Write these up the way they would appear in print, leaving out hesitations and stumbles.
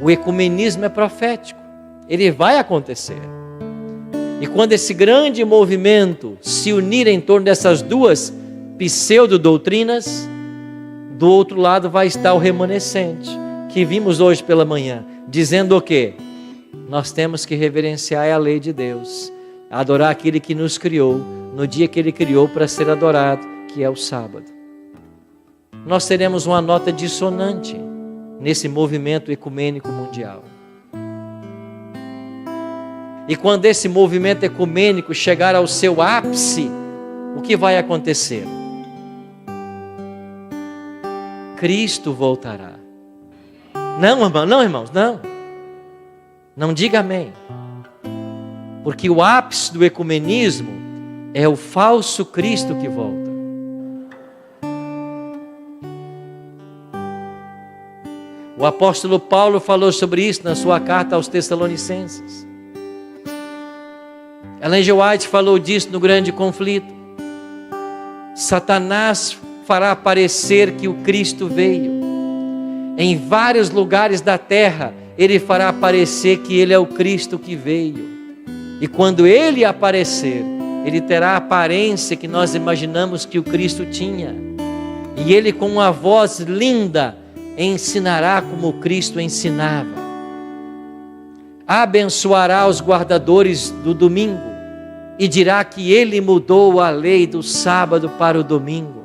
O ecumenismo é profético, ele vai acontecer. E quando esse grande movimento se unir em torno dessas duas pseudo-doutrinas, do outro lado vai estar o remanescente, que vimos hoje pela manhã, dizendo o quê? Nós temos que reverenciar a lei de Deus, adorar aquele que nos criou, no dia que Ele criou para ser adorado, que é o sábado. Nós teremos uma nota dissonante nesse movimento ecumênico mundial. E quando esse movimento ecumênico chegar ao seu ápice, o que vai acontecer? Cristo voltará. Não, irmãos, não. Não diga amém. Porque o ápice do ecumenismo é o falso Cristo que volta. O apóstolo Paulo falou sobre isso na sua carta aos Tessalonicenses. Ellen G. White falou disso no grande conflito. Satanás fará parecer que o Cristo veio. Em vários lugares da terra, ele fará parecer que ele é o Cristo que veio. E quando ele aparecer, ele terá a aparência que nós imaginamos que o Cristo tinha. E ele, com uma voz linda, ensinará como Cristo ensinava. Abençoará os guardadores do domingo e dirá que ele mudou a lei do sábado para o domingo.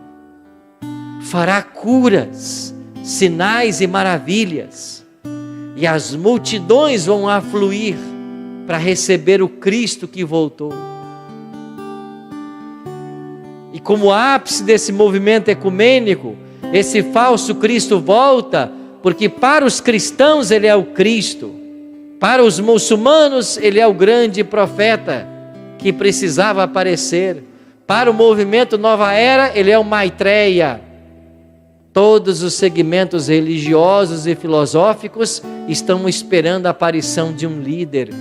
Fará curas, sinais e maravilhas, e as multidões vão afluir para receber o Cristo que voltou. E como ápice desse movimento ecumênico, esse falso Cristo volta, porque para os cristãos ele é o Cristo, para os muçulmanos ele é o grande profeta que precisava aparecer, para o movimento Nova Era ele é o Maitreya. Todos os segmentos religiosos e filosóficos estão esperando a aparição de um líder.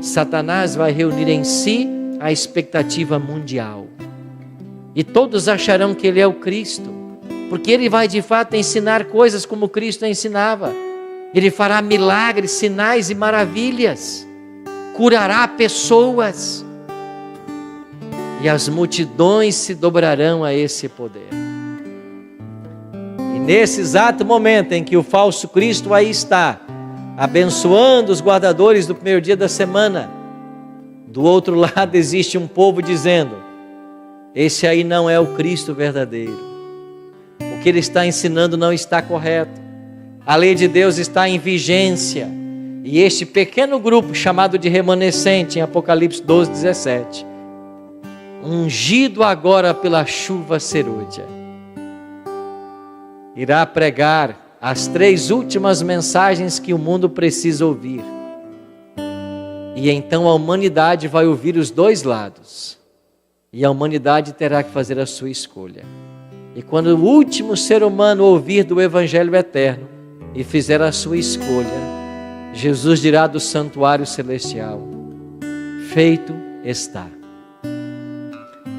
Satanás vai reunir em si a expectativa mundial. E todos acharão que ele é o Cristo, porque ele vai de fato ensinar coisas como Cristo ensinava. Ele fará milagres, sinais e maravilhas, curará pessoas, e as multidões se dobrarão a esse poder. E nesse exato momento em que o falso Cristo aí está, abençoando os guardadores do primeiro dia da semana, do outro lado existe um povo dizendo: esse aí não é o Cristo verdadeiro, o que ele está ensinando não está correto, a lei de Deus está em vigência. E este pequeno grupo chamado de remanescente, em Apocalipse 12, 17, ungido agora pela chuva serúdia, irá pregar as 3 últimas mensagens que o mundo precisa ouvir. E então a humanidade vai ouvir os 2 lados. E a humanidade terá que fazer a sua escolha. E quando o último ser humano ouvir do Evangelho eterno e fizer a sua escolha, Jesus dirá do santuário celestial: feito está.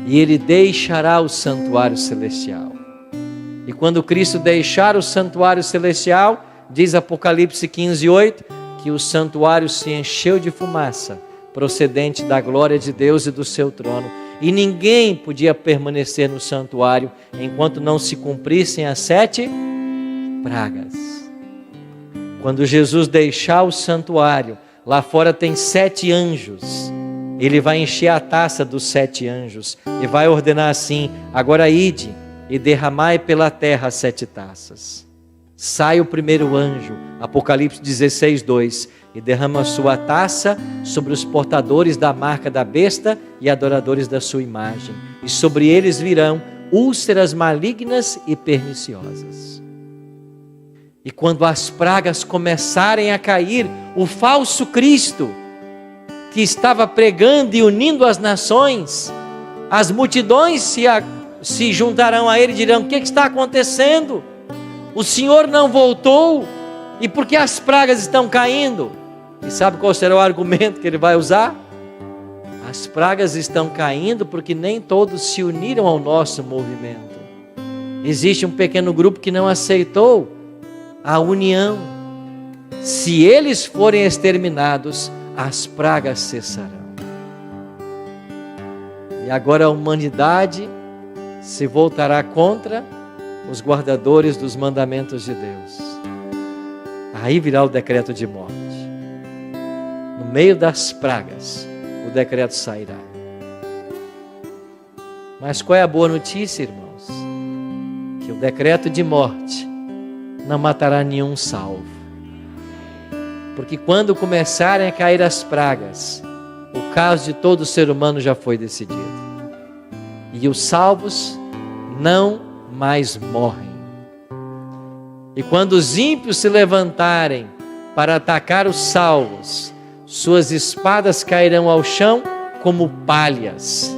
E ele deixará o santuário celestial. E quando Cristo deixar o santuário celestial, diz Apocalipse 15, 8, que o santuário se encheu de fumaça, procedente da glória de Deus e do seu trono. E ninguém podia permanecer no santuário, enquanto não se cumprissem as 7 pragas. Quando Jesus deixar o santuário, lá fora tem 7 anjos. Ele vai encher a taça dos 7 anjos e vai ordenar assim: agora ide e derramai pela terra 7 taças. Sai o primeiro anjo, Apocalipse 16, 2, e derrama a sua taça sobre os portadores da marca da besta e adoradores da sua imagem. E sobre eles virão úlceras malignas e perniciosas. E quando as pragas começarem a cair, o falso Cristo, que estava pregando e unindo as nações, as multidões se juntarão a ele e dirão: o que está acontecendo? O Senhor não voltou, e por que as pragas estão caindo? E sabe qual será o argumento que ele vai usar? As pragas estão caindo porque nem todos se uniram ao nosso movimento. Existe um pequeno grupo que não aceitou a união. Se eles forem exterminados, as pragas cessarão. E agora a humanidade se voltará contra os guardadores dos mandamentos de Deus. Aí virá o decreto de morte. No meio das pragas, o decreto sairá. Mas qual é a boa notícia, irmãos? Que o decreto de morte não matará nenhum salvo. Porque quando começarem a cair as pragas, o caso de todo ser humano já foi decidido. E os salvos não mais morrem. E quando os ímpios se levantarem para atacar os salvos, suas espadas cairão ao chão como palhas.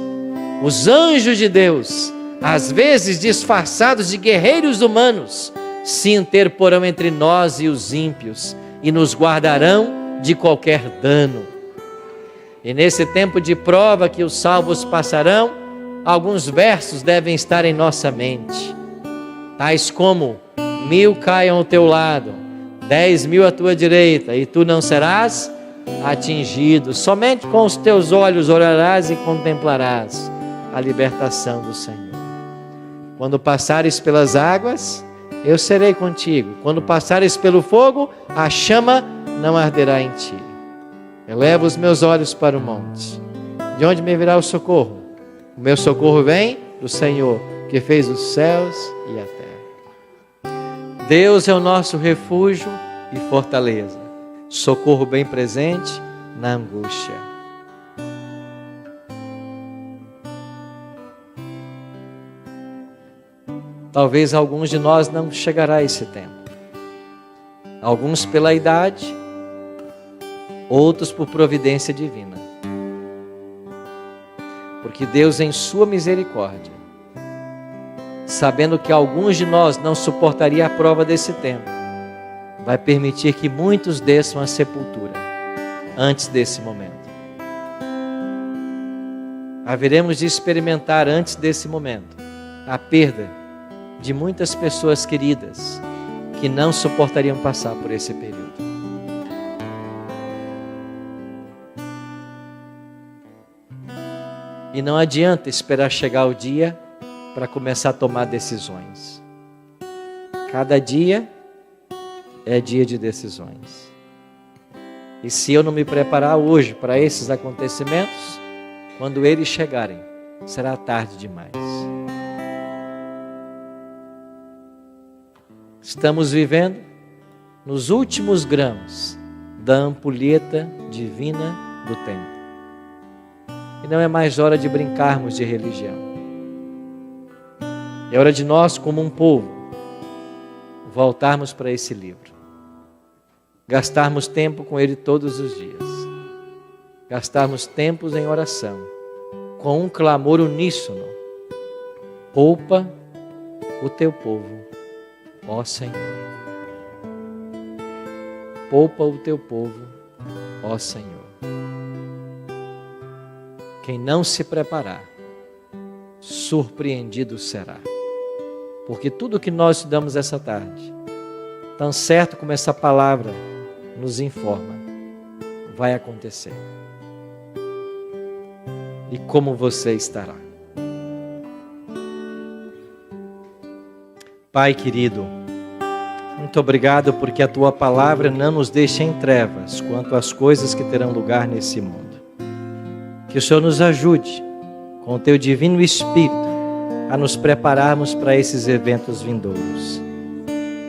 Os anjos de Deus, às vezes disfarçados de guerreiros humanos, se interporão entre nós e os ímpios e nos guardarão de qualquer dano. E nesse tempo de prova que os salvos passarão, alguns versos devem estar em nossa mente, tais como: 1000 caiam ao teu lado, 10.000 à tua direita, e tu não serás atingido. Somente com os teus olhos orarás e contemplarás a libertação do Senhor. Quando passares pelas águas, eu serei contigo. Quando passares pelo fogo, a chama não arderá em ti. Elevo os meus olhos para o monte. De onde me virá o socorro? O meu socorro vem do Senhor, que fez os céus e a terra. Deus é o nosso refúgio e fortaleza, socorro bem presente na angústia. Talvez alguns de nós não chegará a esse tempo. Alguns pela idade, outros por providência divina. Porque Deus, em sua misericórdia, sabendo que alguns de nós não suportaria a prova desse tempo, vai permitir que muitos desçam à sepultura antes desse momento. Haveremos de experimentar antes desse momento a perda de muitas pessoas queridas que não suportariam passar por esse período. E não adianta esperar chegar o dia para começar a tomar decisões. Cada dia é dia de decisões. E se eu não me preparar hoje para esses acontecimentos, quando eles chegarem, será tarde demais. Estamos vivendo nos últimos grãos da ampulheta divina do tempo. E não é mais hora de brincarmos de religião. É hora de nós, como um povo, voltarmos para esse livro. Gastarmos tempo com ele todos os dias. Gastarmos tempos em oração, com um clamor uníssono. Poupa o teu povo, ó Senhor. Poupa o teu povo, ó Senhor. Quem não se preparar, surpreendido será. Porque tudo que nós estudamos essa tarde, tão certo como essa palavra nos informa, vai acontecer. E como você estará? Pai querido, muito obrigado porque a Tua palavra não nos deixa em trevas quanto às coisas que terão lugar nesse mundo. Que o Senhor nos ajude, com o Teu divino Espírito, a nos prepararmos para esses eventos vindouros.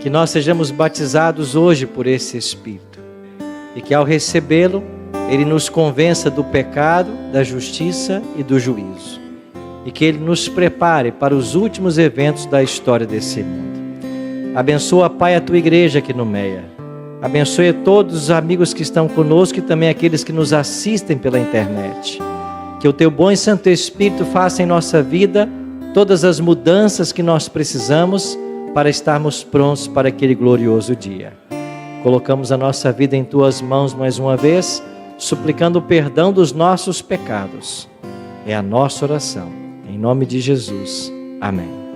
Que nós sejamos batizados hoje por esse Espírito. E que ao recebê-lo, Ele nos convença do pecado, da justiça e do juízo. E que Ele nos prepare para os últimos eventos da história desse mundo. Abençoa, Pai, a Tua igreja aqui no Meia. Abençoe todos os amigos que estão conosco e também aqueles que nos assistem pela internet. Que o Teu bom e Santo Espírito faça em nossa vida todas as mudanças que nós precisamos para estarmos prontos para aquele glorioso dia. Colocamos a nossa vida em Tuas mãos mais uma vez, suplicando o perdão dos nossos pecados. É a nossa oração. Em nome de Jesus. Amém.